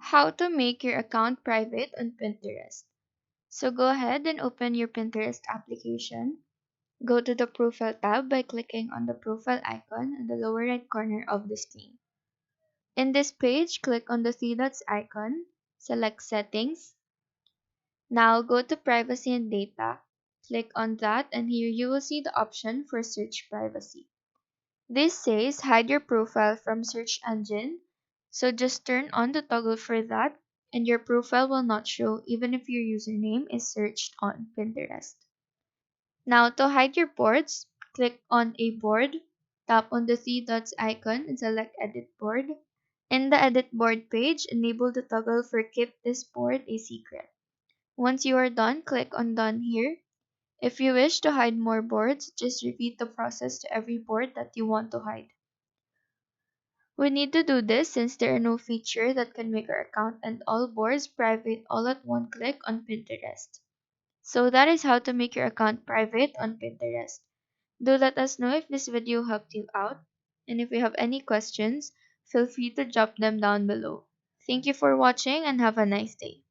How to make your account private on Pinterest. So go ahead and open your Pinterest application. Go to the Profile tab by clicking on the profile icon in the lower right corner of the screen. In this page, click on the three dots icon, select Settings. Now go to Privacy and Data. Click on that, and here you will see the option for Search Privacy. This says hide your profile from search engine, so just turn on the toggle for that and your profile will not show even if your username is searched on Pinterest. Now to hide your boards, click on a board, tap on the three dots icon and select Edit Board. In the Edit Board page, enable the toggle for Keep this board a secret. Once you are done, click on Done here. If you wish to hide more boards, just repeat the process to every board that you want to hide. We need to do this since there are no feature that can make our account and all boards private all at one click on Pinterest. So that is how to make your account private on Pinterest. Do let us know if this video helped you out, and if you have any questions, feel free to drop them down below. Thank you for watching and have a nice day.